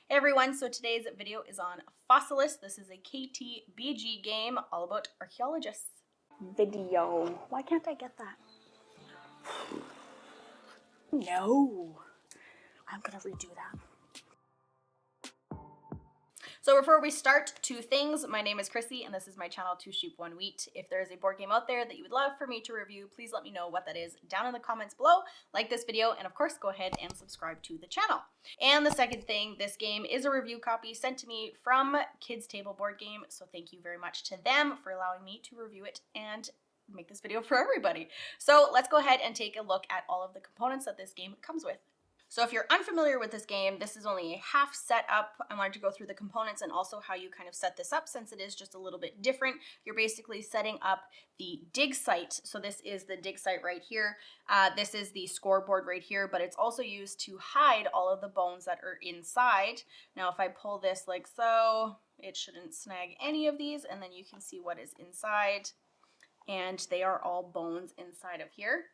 Hey everyone, so today's video is on Fossilis. This is a KTBG game all about archaeologists. Video. Why can't I get that? No. I'm gonna redo that. So before we start, two things. My name is Krissy and this is my channel, 𝗧𝗜𝗠𝗦𝗢𝗥𝗘𝗑. If there is a board game out there that you would love for me to review, please let me know what that is down in the comments below. Like this video and of course go ahead and subscribe to the channel. And the second thing, this game is a review copy sent to me from Kids Table Board Game, so thank you very much to them for allowing me to review it and make this video for everybody. So let's go ahead and take a look at all of the components that this game comes with. So if you're unfamiliar with this game, this is only a half setup. I wanted to go through the components and also how you kind of set this up since it is just a little bit different. You're basically setting up the dig site. So this is the dig site right here. This is the scoreboard right here, but it's also used to hide all of the bones that are inside. Now if I pull this like so, it shouldn't snag any of these, and then you can see what is inside. And they are all bones inside of here.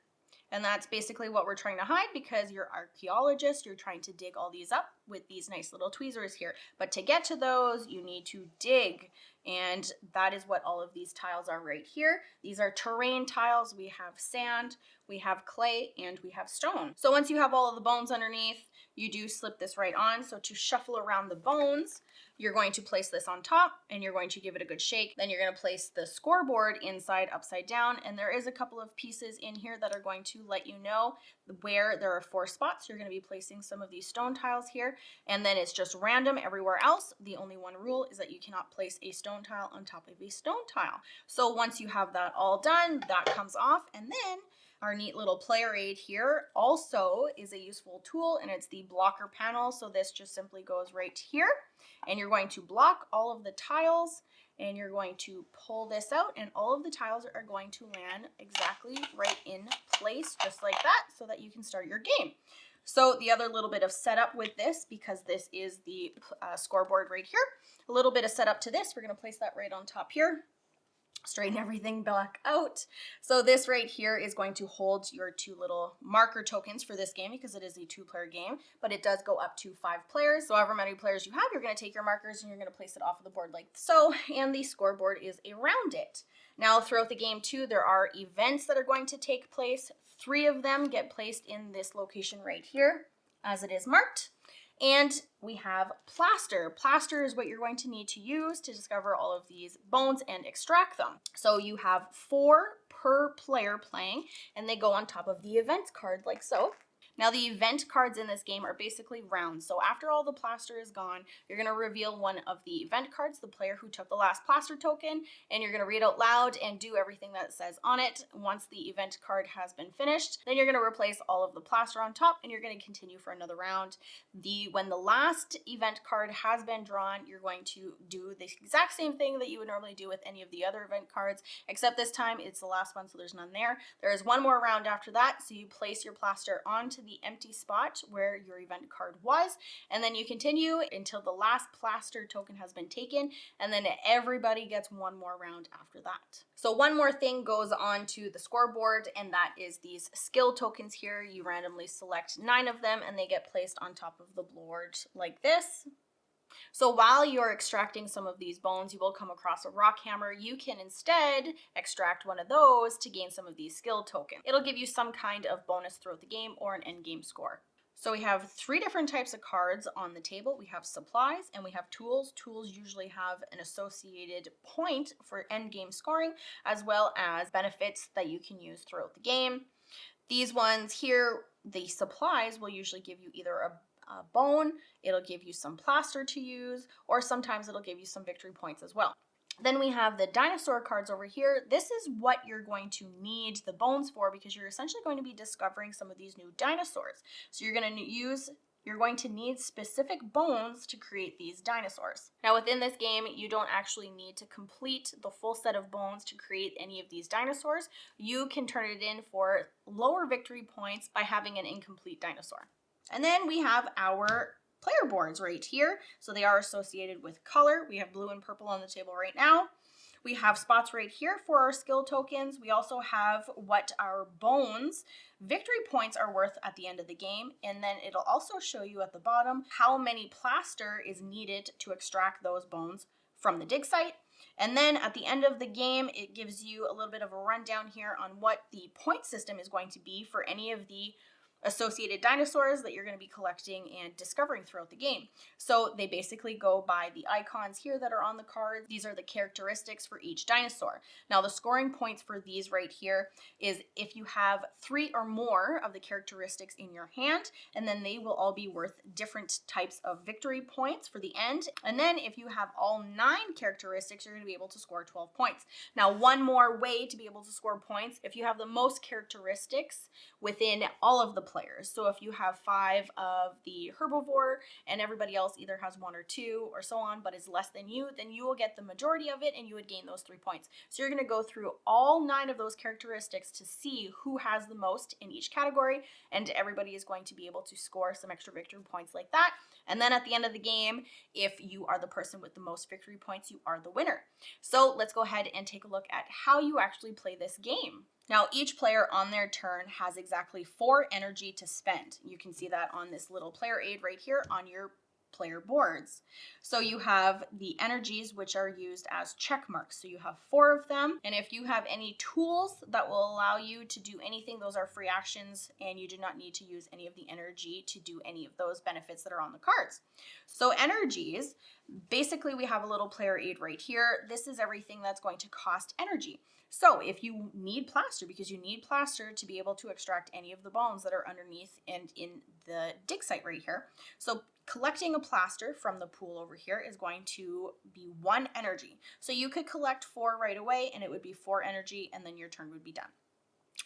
And that's basically what we're trying to hide because you're archaeologists, you're trying to dig all these up with these nice little tweezers here. But to get to those, you need to dig. And that is what all of these tiles are right here. These are terrain tiles. We have sand, we have clay, and we have stone. So once you have all of the bones underneath, you do slip this right on. So to shuffle around the bones, you're going to place this on top and you're going to give it a good shake. Then you're going to place the scoreboard inside upside down. And there is a couple of pieces in here that are going to let you know where there are 4 spots. You're going to be placing some of these stone tiles here. And then it's just random everywhere else. The only one rule is that you cannot place a stone tile on top of a stone tile. So once you have that all done, that comes off. And then our neat little player aid here also is a useful tool, and it's the blocker panel. So this just simply goes right here, and you're going to block all of the tiles, and you're going to pull this out, and all of the tiles are going to land exactly right in place, just like that, so that you can start your game. So the other little bit of setup with this, because this is the scoreboard right here, a little bit of setup to this, we're going to place that right on top here. Straighten everything back out. So this right here is going to hold your 2 little marker tokens for this game because it is a 2-player game, but it does go up to 5 players. So however many players you have, you're going to take your markers and you're going to place it off of the board like so, and the scoreboard is around it. Now throughout the game too, there are events that are going to take place. 3 of them get placed in this location right here as it is marked. And we have plaster. Plaster is what you're going to need to use to discover all of these bones and extract them. So you have 4 per player playing, and they go on top of the events card like so. Now the event cards in this game are basically round. So after all the plaster is gone, you're going to reveal one of the event cards, the player who took the last plaster token, and you're going to read out loud and do everything that it says on it. Once the event card has been finished, then you're going to replace all of the plaster on top, and you're going to continue for another round. When the last event card has been drawn, you're going to do the exact same thing that you would normally do with any of the other event cards, except this time it's the last one, so there's none there. There is one more round after that, so you place your plaster onto the empty spot where your event card was, and then you continue until the last plaster token has been taken, and then everybody gets one more round after that. So one more thing goes on to the scoreboard, and that is these skill tokens here. You randomly select 9 of them and they get placed on top of the board like this. So while you're extracting some of these bones, you will come across a rock hammer. You can instead extract one of those to gain some of these skill tokens. It'll give you some kind of bonus throughout the game or an end game score. So we have 3 different types of cards on the table. We have supplies and we have tools. Tools usually have an associated point for end game scoring, as well as benefits that you can use throughout the game. These ones here, the supplies, will usually give you either a bone, it'll give you some plaster to use, or sometimes it'll give you some victory points as well. Then we have the dinosaur cards over here. This is what you're going to need the bones for because you're essentially going to be discovering some of these new dinosaurs. So you're going to need specific bones to create these dinosaurs. Now within this game, you don't actually need to complete the full set of bones to create any of these dinosaurs. You can turn it in for lower victory points by having an incomplete dinosaur. And then we have our player boards right here. So they are associated with color. We have blue and purple on the table right now. We have spots right here for our skill tokens. We also have what our bones victory points are worth at the end of the game, and then it'll also show you at the bottom how many plaster is needed to extract those bones from the dig site. And then at the end of the game, it gives you a little bit of a rundown here on what the point system is going to be for any of the associated dinosaurs that you're going to be collecting and discovering throughout the game. So they basically go by the icons here that are on the card. These are the characteristics for each dinosaur. Now the scoring points for these right here is if you have 3 or more of the characteristics in your hand, and then they will all be worth different types of victory points for the end. And then if you have all 9 characteristics, you're going to be able to score 12 points. Now one more way to be able to score points, if you have the most characteristics within all of the players. So if you have 5 of the herbivore and everybody else either has 1 or 2 or so on, but is less than you, then you will get the majority of it and you would gain those 3 points. So you're going to go through all 9 of those characteristics to see who has the most in each category, and everybody is going to be able to score some extra victory points like that. And then at the end of the game, if you are the person with the most victory points, you are the winner. So let's go ahead and take a look at how you actually play this game. Now, each player on their turn has exactly 4 energy to spend. You can see that on this little player aid right here on your player boards. So you have the energies, which are used as check marks. So you have 4 of them. And if you have any tools that will allow you to do anything, those are free actions, and you do not need to use any of the energy to do any of those benefits that are on the cards. So energies, basically we have a little player aid right here. This is everything that's going to cost energy. So if you need plaster, because you need plaster to be able to extract any of the bones that are underneath and in the dig site right here. So collecting a plaster from the pool over here is going to be 1 energy. So you could collect 4 right away and it would be 4 energy, and then your turn would be done.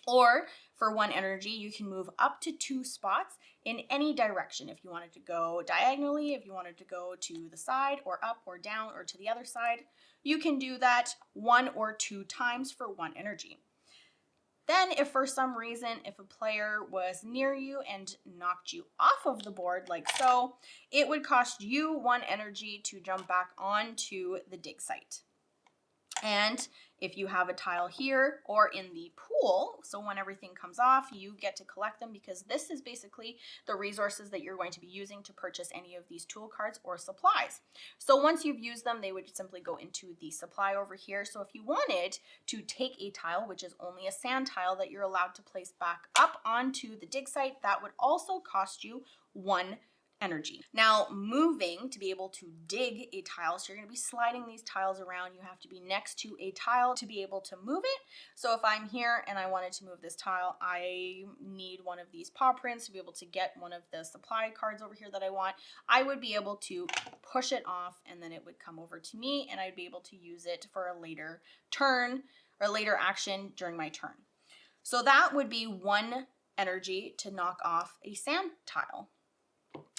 Or for 1 energy, you can move up to 2 spots in any direction. If you wanted to go diagonally, if you wanted to go to the side or up or down or to the other side, you can do that 1 or 2 times for 1 energy. Then if for some reason, if a player was near you and knocked you off of the board like so, it would cost you 1 energy to jump back onto the dig site. And if you have a tile here or in the pool, so when everything comes off, you get to collect them, because this is basically the resources that you're going to be using to purchase any of these tool cards or supplies. So once you've used them, they would simply go into the supply over here. So if you wanted to take a tile, which is only a sand tile that you're allowed to place back up onto the dig site, that would also cost you 1 energy. Now, moving to be able to dig a tile, so you're going to be sliding these tiles around. You have to be next to a tile to be able to move it. So if I'm here and I wanted to move this tile, I need one of these paw prints to be able to get one of the supply cards over here that I want. I would be able to push it off, and then it would come over to me, and I'd be able to use it for a later turn or later action during my turn. So that would be 1 energy to knock off a sand tile.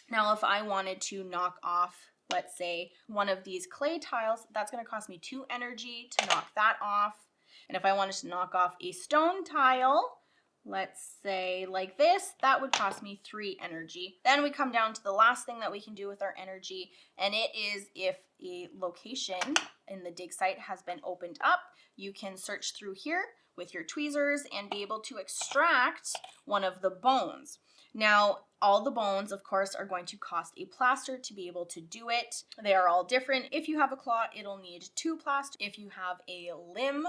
Now, if I wanted to knock off, let's say, one of these clay tiles, that's going to cost me 2 energy to knock that off. And if I wanted to knock off a stone tile, let's say like this, that would cost me 3 energy. Then we come down to the last thing that we can do with our energy, and it is if a location in the dig site has been opened up, you can search through here with your tweezers and be able to extract one of the bones. Now, all the bones, of course, are going to cost a plaster to be able to do it. They are all different. If you have a claw, it'll need 2 plaster. If you have a limb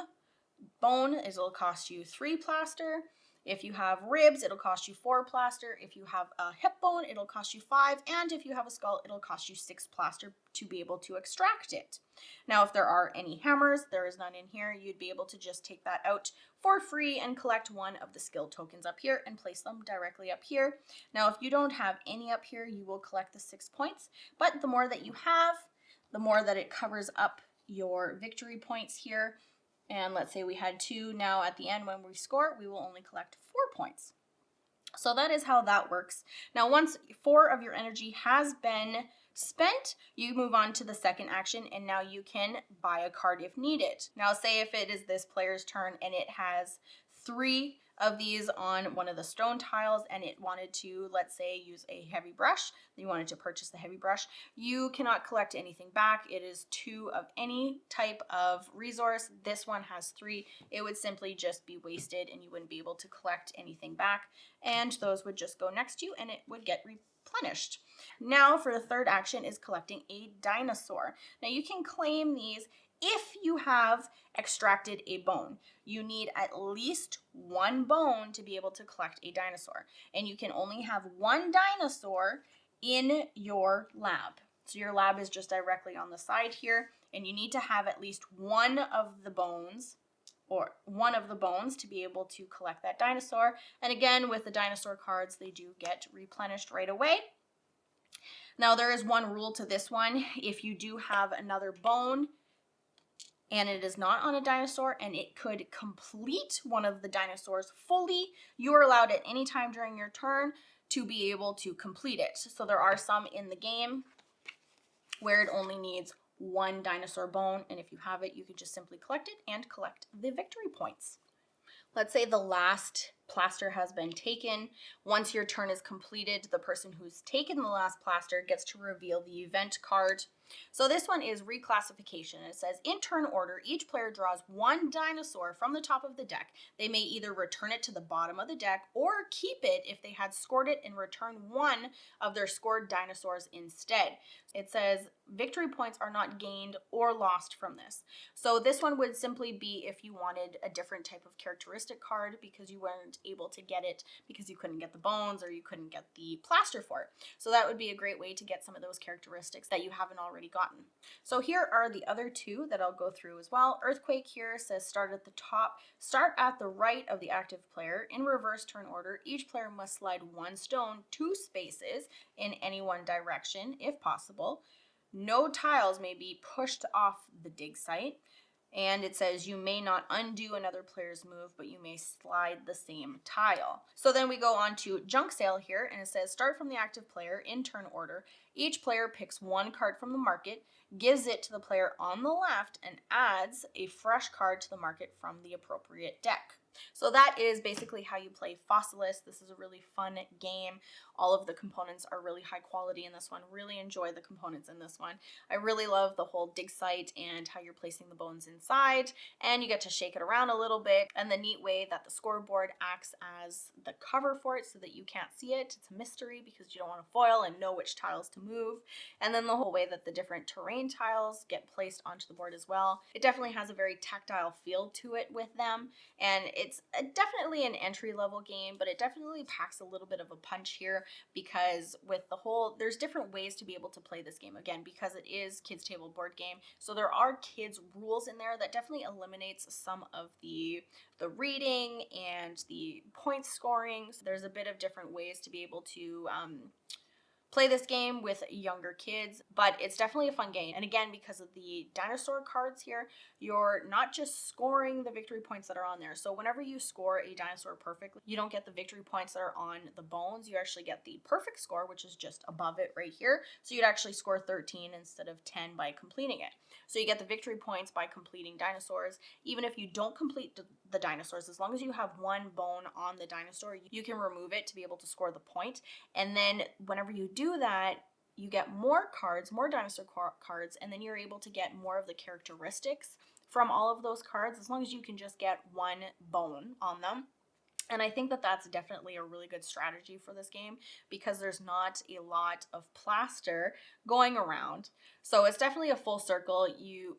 bone, it'll cost you 3 plaster. If you have ribs, it'll cost you 4 plaster. If you have a hip bone, it'll cost you 5. And if you have a skull, it'll cost you 6 plaster to be able to extract it. Now, if there are any hammers, there is none in here, you'd be able to just take that out for free and collect 1 of the skill tokens up here and place them directly up here. Now, if you don't have any up here, you will collect the 6 points, but the more that you have, the more that it covers up your victory points here. And let's say we had 2. Now at the end when we score, we will only collect 4 points. So that is how that works. Now once 4 of your energy has been spent, you move on to the second action, and now you can buy a card if needed. Now say if it is this player's turn and it has 3 of these on one of the stone tiles and it wanted to, let's say, use a heavy brush, you wanted to purchase the heavy brush, you cannot collect anything back. It is 2 of any type of resource. This one has 3. It would simply just be wasted and you wouldn't be able to collect anything back, and those would just go next to you and it would get replenished. Now for the third action is collecting a dinosaur. Now you can claim these if you have extracted a bone. You need at least 1 bone to be able to collect a dinosaur, and you can only have 1 dinosaur in your lab. So your lab is just directly on the side here, and you need to have at least one of the bones to be able to collect that dinosaur. And again, with the dinosaur cards, they do get replenished right away. Now there is one rule to this one. If you do have another bone and it is not on a dinosaur and it could complete one of the dinosaurs fully, you are allowed at any time during your turn to be able to complete it. So there are some in the game where it only needs 1 dinosaur bone, and if you have it, you can just simply collect it and collect the victory points. Let's say the last plaster has been taken. Once your turn is completed, the person who's taken the last plaster gets to reveal the event card. So this one is reclassification. It says, in turn order, each player draws 1 dinosaur from the top of the deck. They may either return it to the bottom of the deck or keep it if they had scored it and return 1 of their scored dinosaurs instead. It says victory points are not gained or lost from this. So this one would simply be if you wanted a different type of characteristic card because you weren't able to get it because you couldn't get the bones or you couldn't get the plaster for it. So that would be a great way to get some of those characteristics that you haven't already gotten. So here are the other 2 that I'll go through as well. Earthquake here says start at the top, start at the right of the active player. In reverse turn order, each player must slide 1 stone 2 spaces in any one direction if possible. No tiles may be pushed off the dig site. And it says you may not undo another player's move, but you may slide the same tile. So then we go on to junk sale here, and it says start from the active player in turn order. Each player picks 1 card from the market, gives it to the player on the left, and adds a fresh card to the market from the appropriate deck. So that is basically how you play Fossilis. This is a really fun game. All of the components are really high quality in this one. Really enjoy the components in this one. I really love the whole dig site and how you're placing the bones inside, and you get to shake it around a little bit, and the neat way that the scoreboard acts as the cover for it so that you can't see it. It's a mystery because you don't want to foil and know which tiles to move, and then the whole way that the different terrain tiles get placed onto the board as well. It definitely has a very tactile feel to it with them, and it's definitely an entry-level game, but it definitely packs a little bit of a punch here because with the whole, there's different ways to be able to play this game, again, because it is kids table board game. So there are kids rules in there that definitely eliminates some of the reading and the point scoring. So there's a bit of different ways to be able to play this game with younger kids, but it's definitely a fun game. And again, because of the dinosaur cards here, you're not just scoring the victory points that are on there. So whenever you score a dinosaur perfectly, you don't get the victory points that are on the bones. You actually get the perfect score, which is just above it right here. So you'd actually score 13 instead of 10 by completing it. So you get the victory points by completing dinosaurs. Even if you don't complete the dinosaurs, as long as you have 1 bone on the dinosaur, you can remove it to be able to score the point. And then whenever you do that, you get more cards, more dinosaur cards, and then you're able to get more of the characteristics from all of those cards as long as you can just get 1 bone on them. And I think that that's definitely a really good strategy for this game because there's not a lot of plaster going around. So it's definitely a full circle.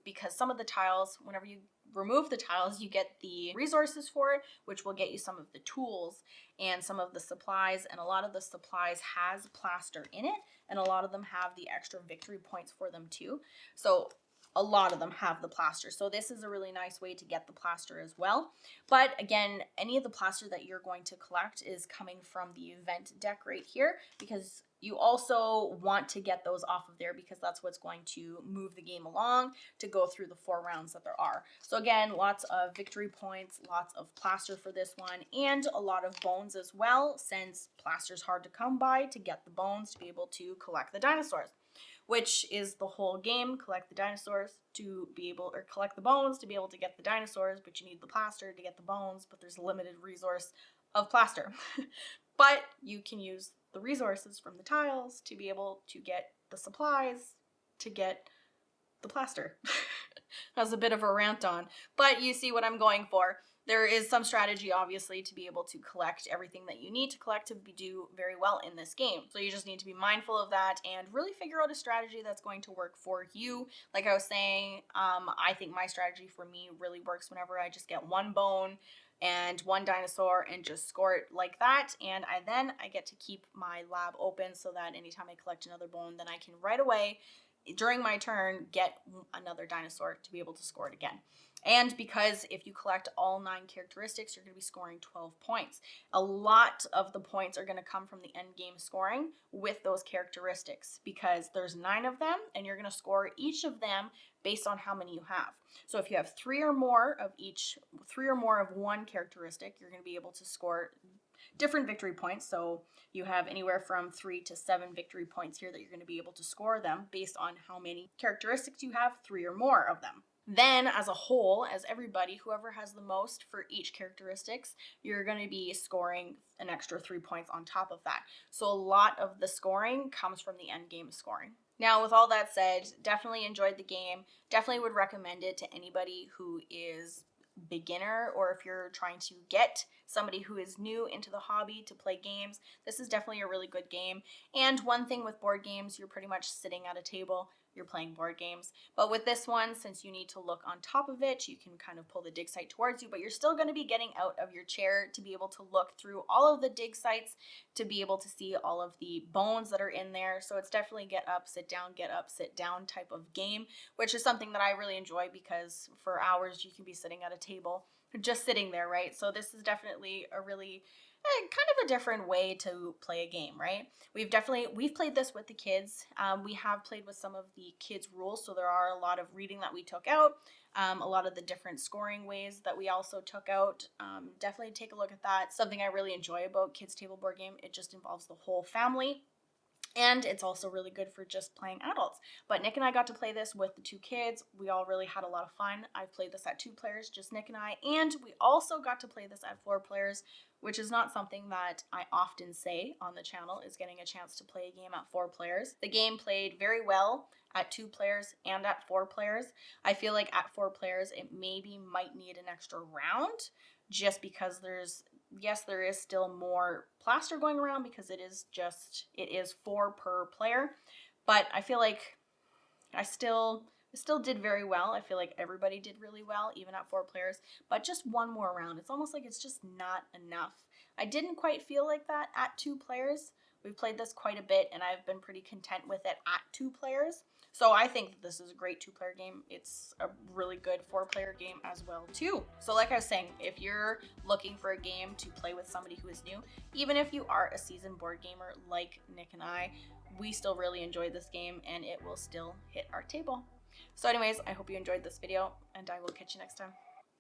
Because some of the tiles, whenever you remove the tiles, you get the resources for it, which will get you some of the tools and some of the supplies. And a lot of the supplies has plaster in it, and a lot of them have the extra victory points for them too. So a lot of them have the plaster. So this is a really nice way to get the plaster as well. But again, any of the plaster that you're going to collect is coming from the event deck right here, because you also want to get those off of there because that's what's going to move the game along to go through the 4 rounds that there are. So again, lots of victory points, lots of plaster for this one, and a lot of bones as well, since plaster's hard to come by to get the bones to be able to collect the dinosaurs. which is the whole game. Collect the dinosaurs to be able, or collect the bones to be able to get the dinosaurs, but you need the plaster to get the bones, but there's a limited resource of plaster. But you can use the resources from the tiles to be able to get the supplies to get the plaster. That's a bit of a rant on, but you see what I'm going for. There is some strategy, obviously, to be able to collect everything that you need to collect to do very well in this game. So you just need to be mindful of that and really figure out a strategy that's going to work for you. Like I was saying, I think my strategy for me really works whenever I just get one bone and one dinosaur and just score it like that, and then I get to keep my lab open so that anytime I collect another bone, then I can right away during my turn get another dinosaur to be able to score it again. And because if you collect all 9 characteristics, you're going to be scoring 12 points. A lot of the points are going to come from the end game scoring with those characteristics, because there's 9 of them and you're going to score each of them based on how many you have. So if you have 3 or more of each, 3 or more of one characteristic, you're going to be able to score different victory points. So you have anywhere from 3 to 7 victory points here that you're going to be able to score them based on how many characteristics you have, 3 or more of them. Then as a whole, as everybody, whoever has the most for each characteristics, you're going to be scoring an extra 3 points on top of that. So a lot of the scoring comes from the end game scoring. Now, with all that said, definitely enjoyed the game. Definitely would recommend it to anybody who is beginner, or if you're trying to get somebody who is new into the hobby to play games. This is definitely a really good game. And one thing with board games, you're pretty much sitting at a table, you're playing board games. But with this one, since you need to look on top of it, you can kind of pull the dig site towards you, but you're still going to be getting out of your chair to be able to look through all of the dig sites, to be able to see all of the bones that are in there. So it's definitely get up, sit down type of game, which is something that I really enjoy, because for hours you can be sitting at a table just sitting there, right? So this is definitely a really kind of a different way to play a game, right? We've played this with the kids. We have played with some of the kids' rules, so there are a lot of reading that we took out, a lot of the different scoring ways that we also took out. Definitely take a look at that. Something I really enjoy about Kids Table Board Game, it just involves the whole family. And it's also really good for just playing adults. But Nick and I got to play this with the 2 kids. We all really had a lot of fun. I've played this at 2 players, just Nick and I. And we also got to play this at 4 players, which is not something that I often say on the channel, is getting a chance to play a game at 4 players. The game played very well at 2 players and at 4 players. I feel like at 4 players, it maybe might need an extra round, just because there is still more plaster going around, because it is 4 per player, but I feel like I still did very well. I feel like everybody did really well, even at 4 players, but just one more round. It's almost like it's just not enough. I didn't quite feel like that at 2 players. We've played this quite a bit, and I've been pretty content with it at 2 players. So I think that this is a great 2-player game. It's a really good 4-player game as well too. So like I was saying, if you're looking for a game to play with somebody who is new, even if you are a seasoned board gamer like Nick and I, we still really enjoy this game, and it will still hit our table. So anyways, I hope you enjoyed this video, and I will catch you next time.